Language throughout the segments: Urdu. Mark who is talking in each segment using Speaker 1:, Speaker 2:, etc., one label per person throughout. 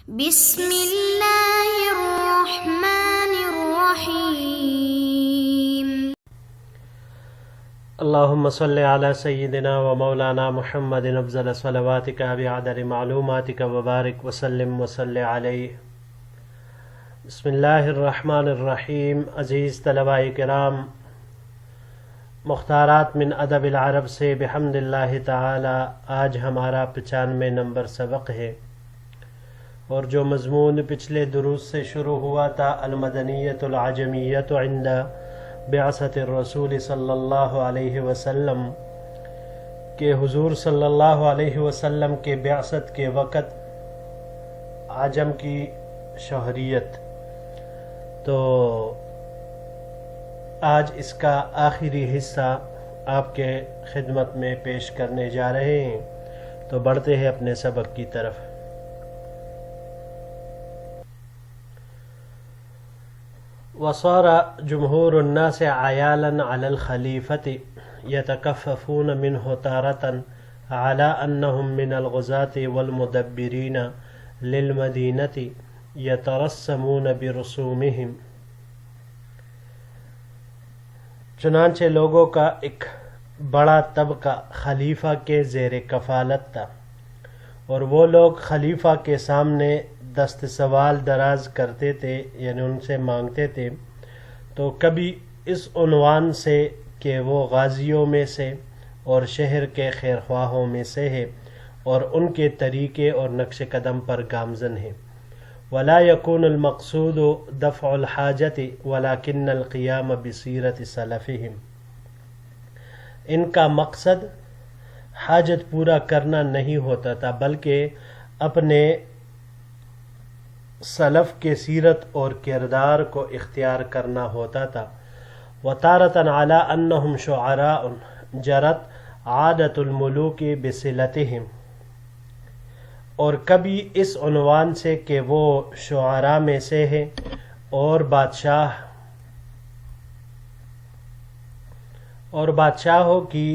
Speaker 1: بسم اللہ الرحمن الرحیم۔
Speaker 2: اللہم صلی علی سیدنا و مولانا محمد افضل صلواتک بعدد معلوماتک وبارک وسلم وصلی علیہ۔ بسم اللہ الرحمن الرحیم۔ عزیز طلباء کرام، مختارات من ادب العرب سے بحمد اللہ تعالی آج ہمارا 95 نمبر سبق ہے، اور جو مضمون پچھلے دروس سے شروع ہوا تھا المدنیۃ العجمیۃ عند بعثت الرسول صلی اللہ علیہ وسلم، کہ حضور صلی اللہ علیہ وسلم کے بعثت کے وقت عجم کی شہریت، تو آج اس کا آخری حصہ آپ کے خدمت میں پیش کرنے جا رہے ہیں، تو بڑھتے ہیں اپنے سبق کی طرف۔ وصار جمہور الناس عیالا علی الخلیفۃ یتکففون منہ تارۃ علی انہم من الغزاة والمدبرین للمدینۃ یترسمون برسومہم۔ چنانچہ لوگوں کا ایک بڑا طبقہ خلیفہ کے زیر کفالت تھا، اور وہ لوگ خلیفہ کے سامنے دست سوال دراز کرتے تھے، یعنی ان سے مانگتے تھے، تو کبھی اس عنوان سے کہ وہ غازیوں میں سے اور شہر کے خیرخواہوں میں سے ہے اور ان کے طریقے اور نقش قدم پر گامزن ہے۔ ولا يكون المقصود دفع الحاجت ولكن القیام بسیرت سلفهم۔ ان کا مقصد حاجت پورا کرنا نہیں ہوتا تھا، بلکہ اپنے سلف کے سیرت اور کردار کو اختیار کرنا ہوتا تھا۔ وتارۃ علی انہم شعراء جرت عادت الملوک بصلتہم، اور کبھی اس عنوان سے کہ وہ شعراء میں سے ہے اور بادشاہوں کی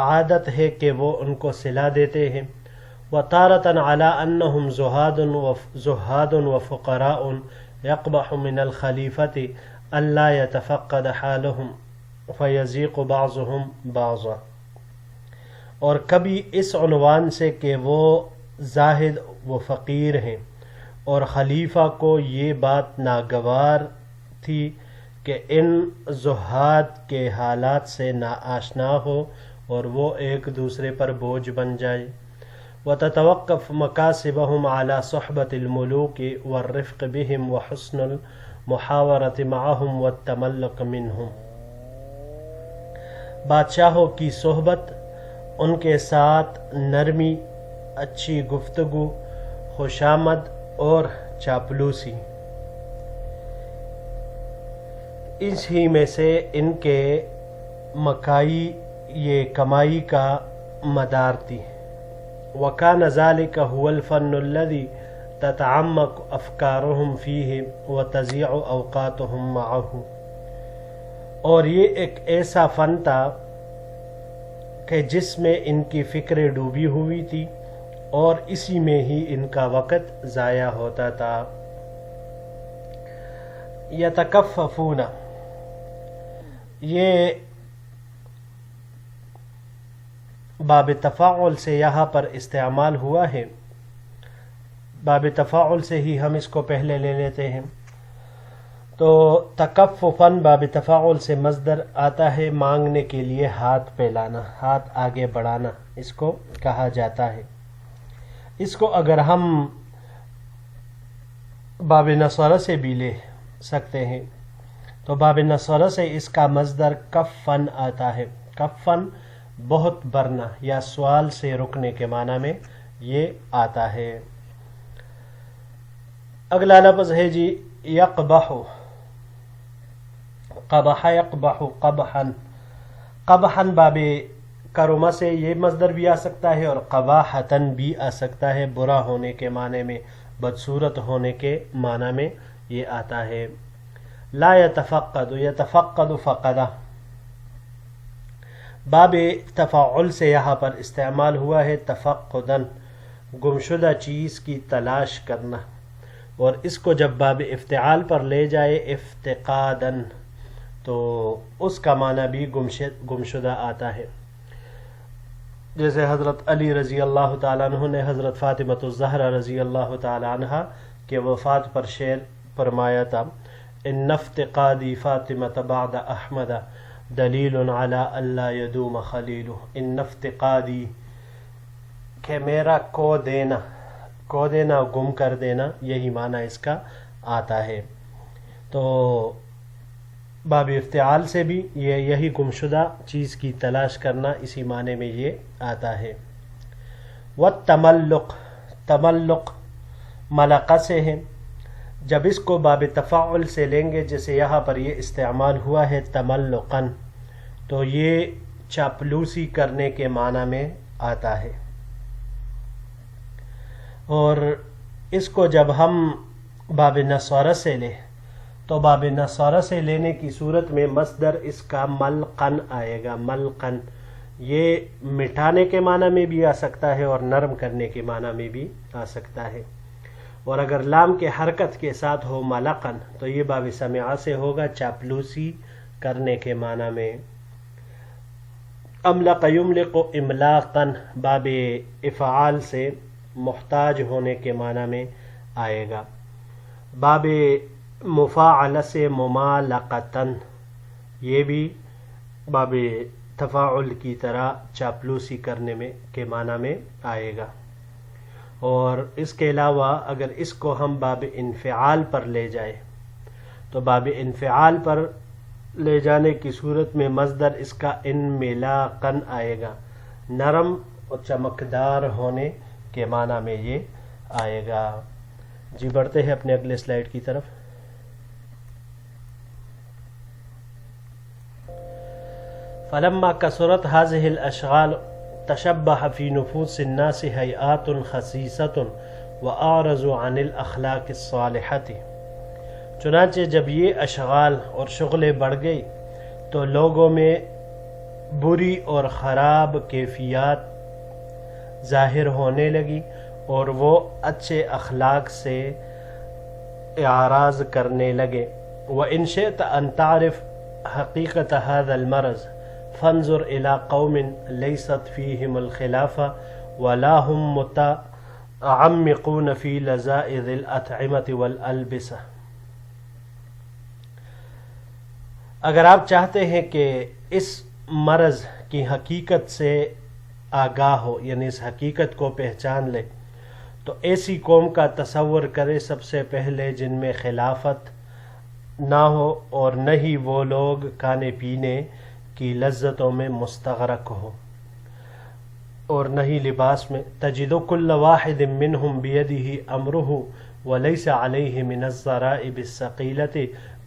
Speaker 2: عادت ہے کہ وہ ان کو صلہ دیتے ہیں۔ وتارۃ علی انہم زہاد وفقراء یقبح من الخلیفۃ الا یتفقد حالہم فیضیق بعضهم بعضا، اور کبھی اس عنوان سے کہ وہ زاہد و فقیر ہیں، اور خلیفہ کو یہ بات ناگوار تھی کہ ان زہاد کے حالات سے ناآشنا ہو اور وہ ایک دوسرے پر بوجھ بن جائے۔ وتتوقف مکاسبهم على صحبة الملوک والرفق بهم وحسن المحاورة معهم والتملق منهم۔ بادشاہوں کی صحبت، ان کے ساتھ نرمی، اچھی گفتگو، خوشامد اور چاپلوسی، اس ہی میں سے ان کے کمائی کا مدار تھی۔ وَكَانَ ذَلِكَ هُوَ الْفَنُّ الَّذِي تَتَعَمَّقُ أَفْكَارُهُمْ فِيهِ وَتَزِيعُ أَوْقَاتُهُمْ مَعَهُ، اور یہ ایک ایسا فن تھا کہ جس میں ان کی فکریں ڈوبی ہوئی تھی اور اسی میں ہی ان کا وقت ضائع ہوتا تھا۔ یتکففون، یہ باب تفاعل سے یہاں پر استعمال ہوا ہے، باب تفاعل سے ہی ہم اس کو پہلے لے لیتے ہیں۔ تو تکففن باب تفاعل سے مصدر آتا ہے مانگنے کے لیے ہاتھ پھیلانا، ہاتھ آگے بڑھانا، اس کو کہا جاتا ہے۔ اس کو اگر ہم باب نصرہ سے بھی لے سکتے ہیں، تو باب نصرہ سے اس کا مصدر کفن آتا ہے۔ کفن بہت برنا یا سوال سے رکنے کے معنی میں یہ آتا ہے۔ اگلا لفظ ہے جی یقبح، قبح یقبح قبحا۔ قبحا باب کرما سے یہ مصدر بھی آ سکتا ہے، اور قباحتن بھی آ سکتا ہے، برا ہونے کے معنی میں، بدصورت ہونے کے معنی میں یہ آتا ہے۔ لا یتفقد، یتفقد فقدہ، باب تفاعل سے یہاں پر استعمال ہوا ہے تفقدن، گمشدہ چیز کی تلاش کرنا، اور اس کو جب باب افتعال پر لے جائے افتقادن تو اس کا معنی بھی گمشدہ آتا ہے. جیسے حضرت علی رضی اللہ تعالیٰ عنہ نے حضرت فاطمۃ الزہرا رضی اللہ تعالیٰ عنہ کے وفات پر شعر فرمایا تھا، ان افتقادی فاطمۃ بعد احمد دلیل علی اللہ یدوم خلیلہ. ان افتقادی کہ میرا کو دینا گم کر دینا، یہی معنی اس کا آتا ہے. تو باب افتعال سے بھی یہی گمشدہ چیز کی تلاش کرنا اسی معنی میں یہ آتا ہے. والتملق، تملق ملقہ سے ہے. جب اس کو باب تفاعل سے لیں گے، جیسے یہاں پر یہ استعمال ہوا ہے تملقاً، تو یہ چاپلوسی کرنے کے معنی میں آتا ہے. اور اس کو جب ہم باب نصارہ سے لیں تو باب نصارہ سے لینے کی صورت میں مصدر اس کا ملقن آئے گا. ملقن یہ مٹانے کے معنی میں بھی آ سکتا ہے اور نرم کرنے کے معنی میں بھی آ سکتا ہے. اور اگر لام کے حرکت کے ساتھ ہو ملقن تو یہ باب سمعہ سے ہوگا، چاپلوسی کرنے کے معنی میں. املق یملق املاقن باب افعال سے محتاج ہونے کے معنی میں آئے گا. باب مفاعل سے ممالقتن، یہ بھی باب تفاعل کی طرح چاپلوسی کرنے میں کے معنی میں آئے گا. اور اس کے علاوہ اگر اس کو ہم باب انفعال پر لے جائیں تو باب انفعال پر لے جانے کی صورت میں مصدر اس کا انملاقن آئے گا، نرم اور چمکدار ہونے کے معنی میں یہ آئے گا. جی بڑھتے ہیں اپنے اگلے سلائیڈ کی طرف. فلما كثرت هذه الاشغال تشبه في نفوس الناس هيئات خسيسة واعرضوا عن الاخلاق الصالحة. چنانچہ جب یہ اشغال اور شغلیں بڑھ گئی تو لوگوں میں بری اور خراب کیفیات ظاہر ہونے لگی اور وہ اچھے اخلاق سے اعراض کرنے لگے. وَإِن شِئْتَ أَن تَعْرِفْ حَقِيقَةَ هَذَا الْمَرَضِ فَانْظُرْ إِلَىٰ قَوْمٍ لَيْسَتْ فِيهِمُ الْخِلَافَةُ وَلَا هُمْ مُتَعَمِّقُونَ فِي لَذَائِذِ الْأَطْعِمَةِ وَالْأَلْبِسَةِ. اگر آپ چاہتے ہیں کہ اس مرض کی حقیقت سے آگاہ ہو، یعنی اس حقیقت کو پہچان لے، تو ایسی قوم کا تصور کرے سب سے پہلے جن میں خلافت نہ ہو اور نہ ہی وہ لوگ کھانے پینے کی لذتوں میں مستغرق ہو اور نہ ہی لباس میں. تجد کل واحد منہم بیدہ امرہ ولیس علیہ من الضرائب الثقیلۃ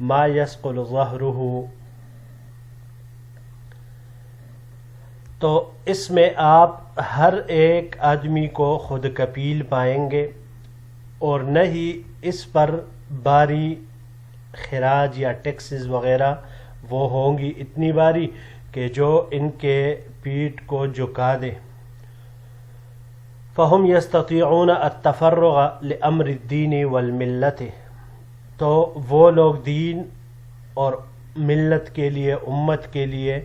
Speaker 2: ما یثقل ظہرہ. تو اس میں آپ ہر ایک آدمی کو خود کفیل پائیں گے اور نہ ہی اس پر باری خراج یا ٹیکسز وغیرہ وہ ہوں گی اتنی باری کہ جو ان کے پیٹ کو جھکا دے. فہم یستطیعون التفرغ لامر الدین والملت، تو وہ لوگ دین اور ملت کے لیے، امت کے لیے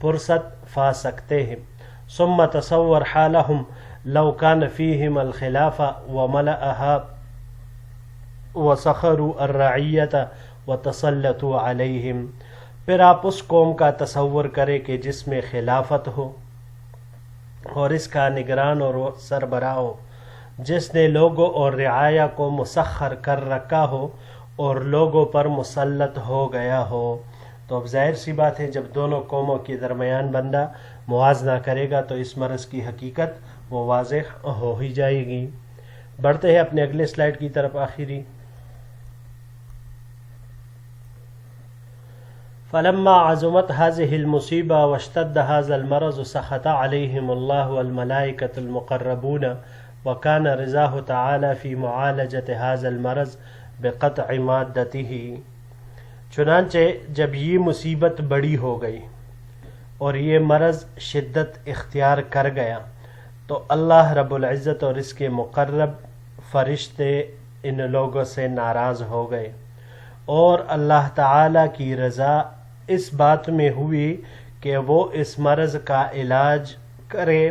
Speaker 2: فرصت پا سکتے ہیں. ثم تصور حالہم لو کان فیہم الخلافہ وملأہا وسخروا الرعیۃ وتسلطوا علیہم. پھر آپ اس قوم کا تصور کریں کہ جس میں خلافت ہو اور اس کا نگران اور سربراہ ہو، جس نے لوگوں اور رعایا کو مسخر کر رکھا ہو اور لوگوں پر مسلط ہو گیا ہو. تو اب ظاہر سی بات ہے جب دونوں قوموں کے درمیان بندہ موازنہ کرے گا تو اس مرض کی حقیقت وہ واضح ہو ہی جائے گی. بڑھتے ہیں اپنے اگلے سلائیڈ کی طرف آخری. فلما عظمت هذه المصیبہ واشتد هذا المرض سخط عليهم الله والملائكة المقربون وكان رضاه تعالى في معالجة هذا المرض بقطع مادته. چنانچہ جب یہ مصیبت بڑی ہو گئی اور یہ مرض شدت اختیار کر گیا تو اللہ رب العزت اور اس کے مقرب فرشتے ان لوگوں سے ناراض ہو گئے، اور اللہ تعالی کی رضا اس بات میں ہوئی کہ وہ اس مرض کا علاج کرے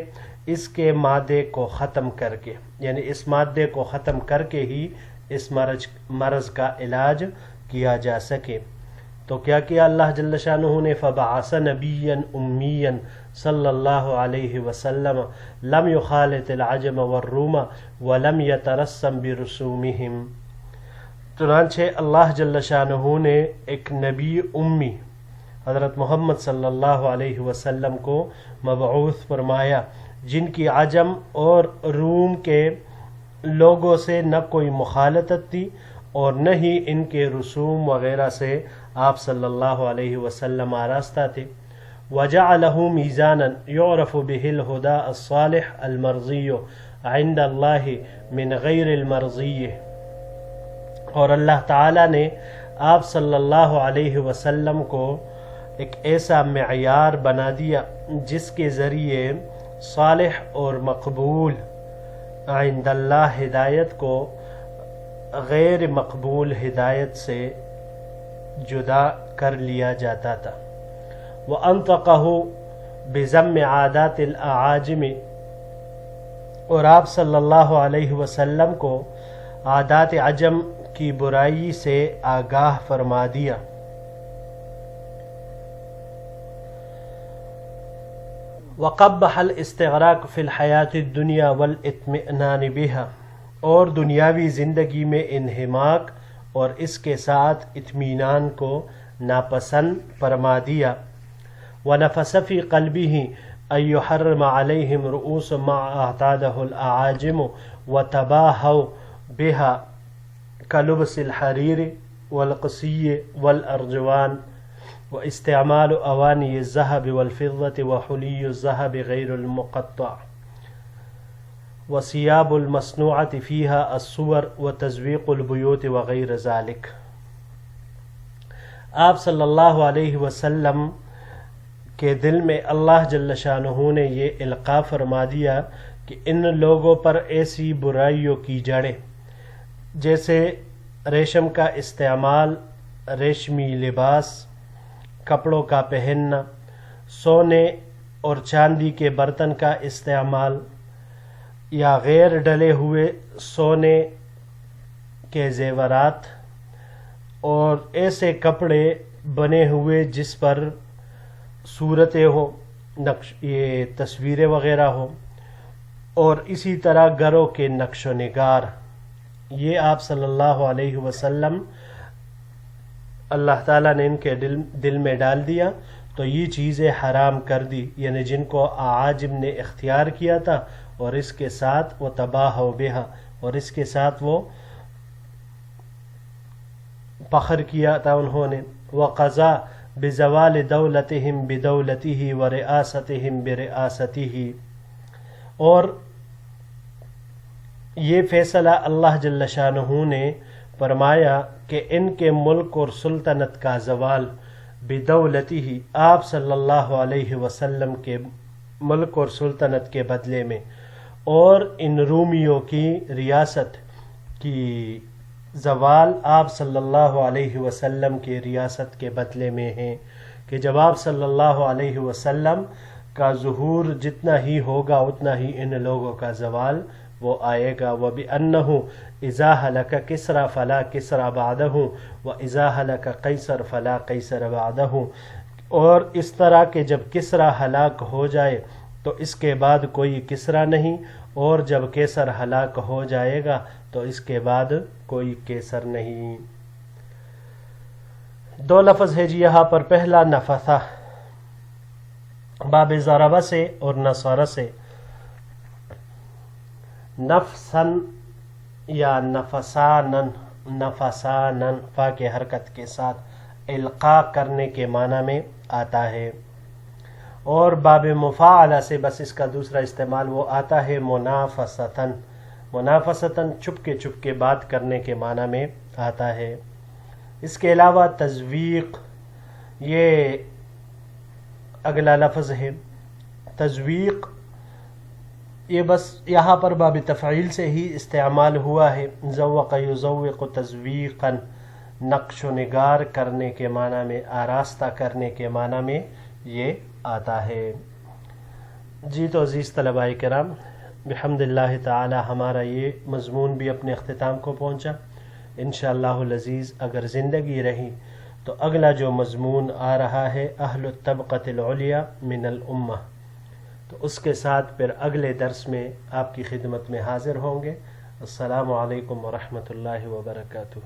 Speaker 2: اس کے مادے کو ختم کر کے، یعنی اس مادے کو ختم کر کے ہی اس مرض کا علاج کیا جا سکے۔ تو کیا کیا اللہ جل شانہ نے؟ فبعث نبیا امیا صلی اللہ علیہ وسلم لم یخالط العجم والروم ولم یترسم برسومہم۔ چنانچہ اللہ جل شانہ نے ایک نبی امی حضرت محمد صلی اللہ علیہ وسلم کو مبعوث فرمایا، جن کی عجم اور روم کے لوگوں سے نہ کوئی مخالطت تھی اور نہ ہی ان کے رسوم وغیرہ سے آپ صلی اللہ علیہ وسلم آراستہ تھے۔ وَجَعَلَهُ مِيزَانًا يُعْرَفُ بِهِ الْهُدَى الصَّالِحُ الْمَرْضِيُّ عِنْدَ اللَّهِ مِنْ غَيْرِ الْمَرْضِيِّ، اور اللہ تعالی نے آپ صلی اللہ علیہ وسلم کو ایک ایسا معیار بنا دیا جس کے ذریعے صالح اور مقبول عند اللہ ہدایت کو غیر مقبول ہدایت سے جدا کر لیا جاتا تھا۔ وَأَنْطَقَهُ بِذَمِّ عَادَاتِ الْأَعَاجِمِ، اور آپ صلی اللہ علیہ وسلم کو عادات عجم کی برائی سے آگاہ فرما دیا۔ وَقَبَّحَ الْإِسْتِغْرَاقَ فِي الْحَيَاةِ الدُّنْيَا وَالْإِطْمِئْنَانِ بِهَا، اور دنیاوی زندگی میں انہماک اور اس کے ساتھ اطمینان کو ناپسند فرما دیا۔ وَنَفَسَ فِي قَلْبِهِ أَن يُحَرِّمَ عَلَيْهِمْ رُؤُوسَ مَا اعْتَادَهُ الْأَعَاجِمُ وَتَبَاهَوْا بِهَا كَلُبْسِ الْحَرِيرِ وَالْقَصِيِّ وَالْأَرْجُوانِ وَاستعمال أواني الذهب والفضة وحلي الذهب غير المقطع وثياب المصنوعة فيها الصور وتزويق البيوت وغير ذلك۔ آپ صلی اللہ علیہ وسلم کے دل میں اللہ جل شانہ نے یہ القاء فرما دیا کہ ان لوگوں پر ایسی برائیوں کی جڑیں جیسے ریشم کا استعمال، ریشمی لباس، کپڑوں کا پہننا، سونے اور چاندی کے برتن کا استعمال، یا غیر ڈلے ہوئے سونے کے زیورات، اور ایسے کپڑے بنے ہوئے جس پر صورتیں ہوں، یہ تصویریں وغیرہ ہوں، اور اسی طرح گھروں کے نقش و نگار، یہ آپ صلی اللہ علیہ وسلم اللہ تعالیٰ نے ان کے دل میں ڈال دیا تو یہ چیزیں حرام کر دی، یعنی جن کو اعاجم نے اختیار کیا تھا، اور اس کے ساتھ وہ تباہ و بہا، اور اس کے ساتھ وہ فخر کیا تھا انہوں نے۔ وقضا بزوال دولتہم بدولتہ ورئاستہم برئاستہ، اور یہ فیصلہ اللہ جل شانہ نے فرمایا کہ ان کے ملک اور سلطنت کا زوال بدولتہ، آپ صلی اللہ علیہ وسلم کے ملک اور سلطنت کے بدلے میں، اور ان رومیوں کی ریاست کی زوال آپ صلی اللہ علیہ وسلم کے ریاست کے بدلے میں ہیں، کہ جب آپ صلی اللہ علیہ وسلم کا ظہور جتنا ہی ہوگا اتنا ہی ان لوگوں کا زوال وہ آئے گا۔ وَبِأَنَّهُ اذا ہلک کسرا فلا کسرا بعدہ واذا ہلک قیصر فلا قیصر بعدہ، اور اس طرح کہ جب کسرا ہلاک ہو جائے تو اس کے بعد کوئی کسرا نہیں، اور جب کیسر ہلاک ہو جائے گا تو اس کے بعد کوئی کیسر نہیں۔ دو لفظ ہے جی یہاں پر، پہلا نفثہ باب ضربہ سے اور نصر سے، نفسن یا نفسانن، نفسانن فا کے حرکت کے ساتھ القاء کرنے کے معنی میں آتا ہے، اور باب مفاعلہ سے بس اس کا دوسرا استعمال وہ آتا ہے منافستن، منافستن چھپ کے بات کرنے کے معنی میں آتا ہے۔ اس کے علاوہ تزویق، یہ اگلا لفظ ہے۔ تزویق یہ بس یہاں پر باب تفعیل سے ہی استعمال ہوا ہے. ذوق یذوق تذویقا، نقش و نگار کرنے کے معنی میں، آراستہ کرنے کے معنی میں یہ آتا ہے. جی تو عزیز طلباء کرام، بحمد اللہ تعالی ہمارا یہ مضمون بھی اپنے اختتام کو پہنچا. انشاءاللہ العزیز اگر زندگی رہی تو اگلا جو مضمون آ رہا ہے اہل الطبقۃ العلیٰ من الامہ، تو اس کے ساتھ پھر اگلے درس میں آپ کی خدمت میں حاضر ہوں گے. السلام علیکم ورحمۃ اللہ وبرکاتہ.